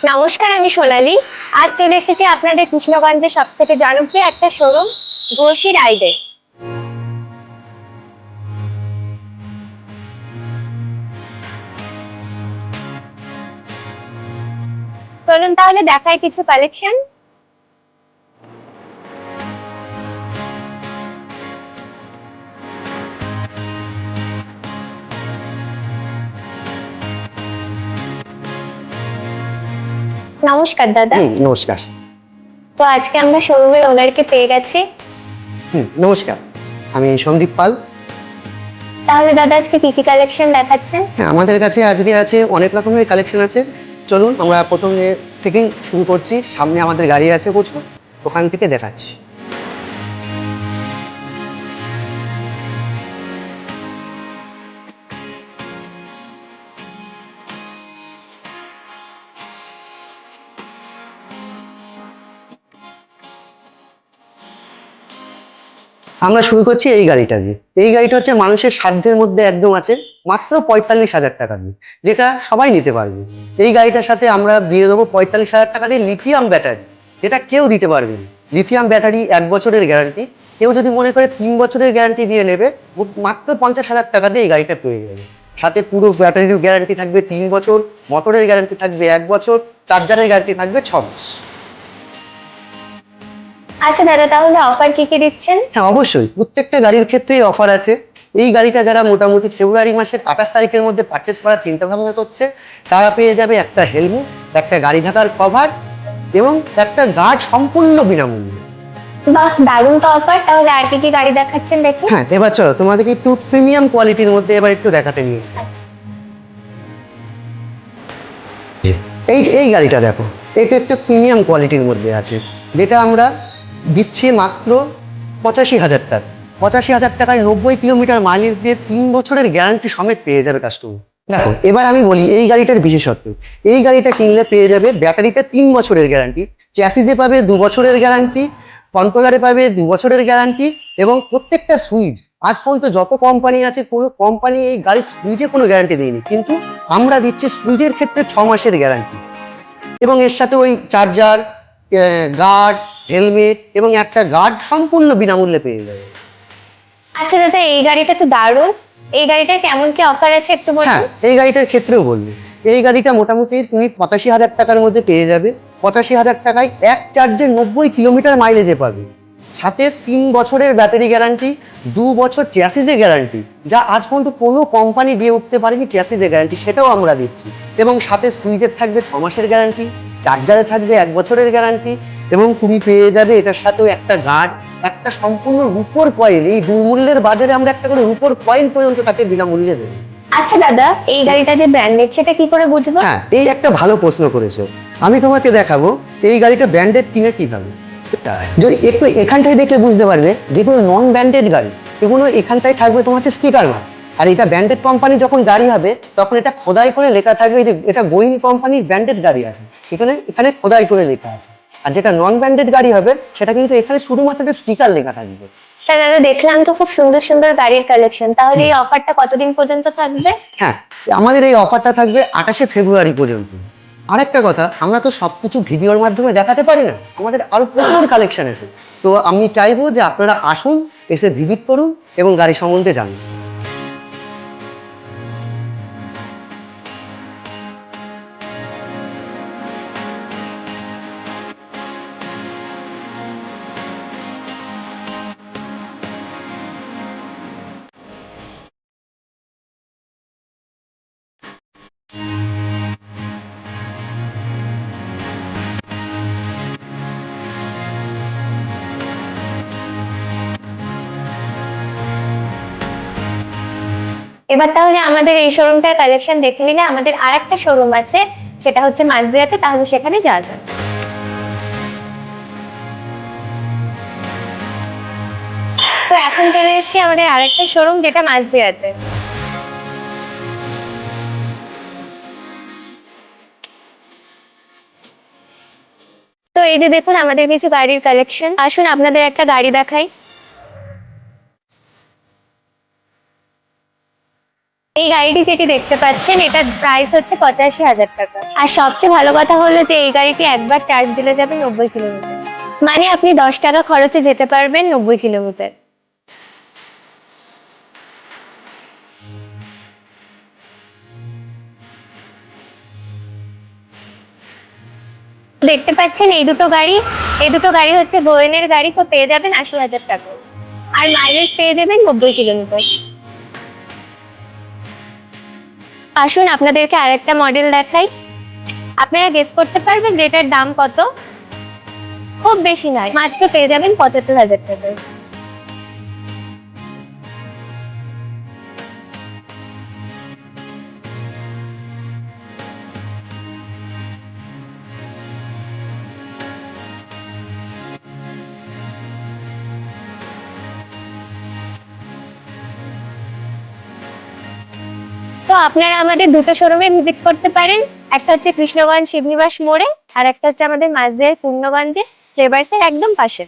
নমস্কার, আমি সোনালী। আজ চলে এসেছি আপনাদের কৃষ্ণগঞ্জের সব থেকে জনপ্রিয় একটা শোরুম, ঘষি রাইডে। চলুন তাহলে দেখাই কিছু কালেকশন। নমস্কার দাদা। নমস্কার। তো আজকে আমরা শোরুমের ওনারকে পেয়ে গেছি। নমস্কার, আমি সন্দীপ পাল। তাহলে দাদা আজকে কি কি কালেকশন দেখাচ্ছেন? হ্যাঁ, আমাদের কাছে আজকে আছে অনেক রকমের কালেকশন আছে। চলুন আমরা প্রথমে থেকেই শুরু করছি। সামনে আমাদের গাড়ি আছে প্রচুর, ওখান থেকে দেখাচ্ছি। আমরা শুরু করছি এই গাড়িটা দিয়ে। এই গাড়িটা হচ্ছে মানুষের সাধ্যের মধ্যে একদম আছে, মাত্র 45,000 টাকা দিয়ে, যেটা সবাই নিতে পারবে। এই গাড়িটার সাথে আমরা দিয়ে দেবো 45,000 টাকা দিয়ে লিথিয়াম ব্যাটারি, যেটা কেউ দিতে পারবে না। লিথিয়াম ব্যাটারি 1 বছরের গ্যারান্টি। কেউ যদি মনে করে 3 বছরের গ্যারান্টি দিয়ে নেবে, মাত্র 50,000 টাকা দিয়ে এই গাড়িটা পেয়ে যাবে। সাথে পুরো ব্যাটারির গ্যারান্টি থাকবে 3 বছর, মোটরের গ্যারান্টি থাকবে 1 বছর, চার্জারের গ্যারান্টি থাকবে 6 মাস। আচ্ছা দাদা, তাহলে অফার কি কি দিচ্ছেন? হ্যাঁ, অবশ্যই প্রত্যেকটা গাড়ির ক্ষেত্রেই অফার আছে। এই গাড়িটা যারা মোটামুটি ফেব্রুয়ারি মাসের 28 তারিখের মধ্যে পারচেস করার চিন্তা ভাবনা করছে, তারা পেয়ে যাবে একটা হেলমেট, একটা গাড়ি ঢাকার কভার এবং একটা গার্ড সম্পূর্ণ বিনামূল্যে। বাহ, দারুণ তো অফার। তাহলে আর কি কি গাড়ি দেখাচ্ছেন দেখি। হ্যাঁ, এবার চলো তোমাদেরকে একটু প্রিমিয়াম কোয়ালিটির মধ্যে এবার একটু দেখাতে নিয়ে। আচ্ছা। এই এই গাড়িটা দেখো, এটা একটা প্রিমিয়াম কোয়ালিটির মধ্যে আছে, যেটা আমরা দিচ্ছি মাত্র 85,000 টাকা। 85,000 টাকায় 90 কিলোমিটার মাইলেজ দিয়ে 3 বছরের গ্যারান্টি সমেত পেয়ে যাবে কাস্টমার। দেখো, এবার আমি বলি এই গাড়িটার বিশেষত্ব। এই গাড়িটা কিনলে পেয়ে যাবে ব্যাটারিতে 3 বছরের গ্যারান্টি, চ্যাসিসে পাবে 2 বছরের গ্যারান্টি, কন্ট্রোলারে পাবে 2 বছরের গ্যারান্টি, এবং প্রত্যেকটা সুইচ আজ পর্যন্ত যত কোম্পানি আছে কোনো কোম্পানি এই গাড়ির সুইচে কোনো গ্যারান্টি দেয়নি, কিন্তু আমরা দিচ্ছি সুইচের ক্ষেত্রে 6 মাসের গ্যারান্টি। এবং এর সাথে ওই চার্জার, গার্ড, হেলমেট এবং একটা গার্ড সম্পূর্ণ বিনামূল্যে পেয়ে যাবে। আচ্ছা দাদা, এই গাড়িটা তো দারুণ। এই গাড়িটার কেমন কি অফার আছে একটু বলুন। হ্যাঁ, এই গাড়িটার ক্ষেত্রেও বলবো, এই গাড়িটা মোটামুটি তুমি 85,000 টাকার মধ্যে পেয়ে যাবে। 85,000 টাকায় এক চার্জে 90 কিলোমিটার মাইলেজে পাবে। সাথে 3 বছরের ব্যাটারি গ্যারান্টি, 2 বছর চ্যাসিসে গ্যারান্টি, যা আজ পর্যন্ত কোনো কোম্পানি দিয়ে উঠতে পারেনি চ্যাসিসে গ্যারান্টি, সেটাও আমরা দিচ্ছি। এবং সাথে সুইচের থাকবে 6 মাসের গ্যারান্টি, চার্জারে থাকবে 1 বছরের গ্যারান্টি, এবং তুমি পেয়ে যাবে এটার সাথেও একটা গার্ড, একটা সম্পূর্ণ রূপোর কয়েন। এই দুর্মূল্যের বাজারে আমরা একটা করে রূপোর কয়েন পর্যন্ত তাকে বিনামূল্যে দেবো। আচ্ছা দাদা, এই গাড়িটা যে ব্র্যান্ডেড সেটা কি করে বুঝবো? হ্যাঁ, এই একটা ভালো প্রশ্ন করেছো। আমি তোমাকে দেখাবো এই গাড়িটা ব্র্যান্ডেড কিনে কিভাবে। যদি একটু এখানটায় দেখলে বুঝতে পারবে, যেগুলো নন ব্র্যান্ডেড গাড়ি এগুলো এখানটায় থাকবে তোমার হচ্ছে স্টিকার মার্ক। আর এটা ব্র্যান্ডেড কোম্পানি যখন গাড়ি হবে তখন এটা খোদাই করে লেখা থাকবে যে এটা গোয়িং কোম্পানির ব্র্যান্ডেড গাড়ি আছে, এখানে এখানে খোদাই করে লেখা আছে। আর যেটা নন ব্র্যান্ডেড গাড়ি হবে সেটা কিন্তু এখানে শুধুমাত্র একটা স্টিকার লেখা থাকবে। তা দাদা, দেখলাম তো খুব সুন্দর সুন্দর গাড়ির কালেকশন। তাহলে এই অফারটা কতদিন পর্যন্ত থাকবে? হ্যাঁ, আমাদের এই অফারটা থাকবে 28 ফেব্রুয়ারি পর্যন্ত। আরেকটা কথা, আমরা তো সবকিছু ভিডিওর মাধ্যমে দেখাতে পারি না, আমাদের আরো প্রচুর কালেকশন আছে। তো আমি চাইবো যে আপনারা আসুন, এসে ভিজিট করুন এবং গাড়ি সম্বন্ধে জানুন। এবার তাহলে আমাদের এই শোরুমটার কালেকশন দেখে নিলে আমাদের আর একটা শোরুম আছে, সেটা হচ্ছে মাঝদিয়াতে। তাহলে সেখানে যাওয়া যাক। তো এখন চলে এসেছি আমাদের আরেকটা শোরুম, যেটা মাঝদিয়াতে। তো এই যে দেখুন আমাদের কিছু গাড়ির কালেকশন। আসুন আপনাদের একটা গাড়ি দেখাই। এই গাড়িটি যেটি দেখতে পাচ্ছেন এটার প্রাইস হচ্ছে 85,000 টাকা। আর সবচেয়ে ভালো কথা হলো যে এই গাড়িটি একবার চার্জ দিলে যাবে 90 কিলোমিটার, মানে আপনি 10 টাকা খরচে যেতে পারবেন 90 কিলোমিটার। দেখতে পাচ্ছেন এই দুটো গাড়ি হচ্ছে গোয়েনের গাড়ি, তো পেয়ে যাবেন 80,000 টাকা আর মাইলেজ পেয়ে যাবেন 90 কিলোমিটার। আসুন আপনাদেরকে আরেকটা মডেল দেখাই, আপনারা গেস করতে পারবেন যে এটার দাম কত। খুব বেশি নয়, মাত্র পেয়ে যাবেন 75,000 টাকায়। তো আপনারা আমাদের দুটো শোরুমে ভিজিট করতে পারেন, একটা হচ্ছে কৃষ্ণগঞ্জ শিবনিবাস মোড়ে আর একটা হচ্ছে আমাদের মাঝদিয়ার পূর্ণগঞ্জে ফ্লেভার্সের একদম পাশে।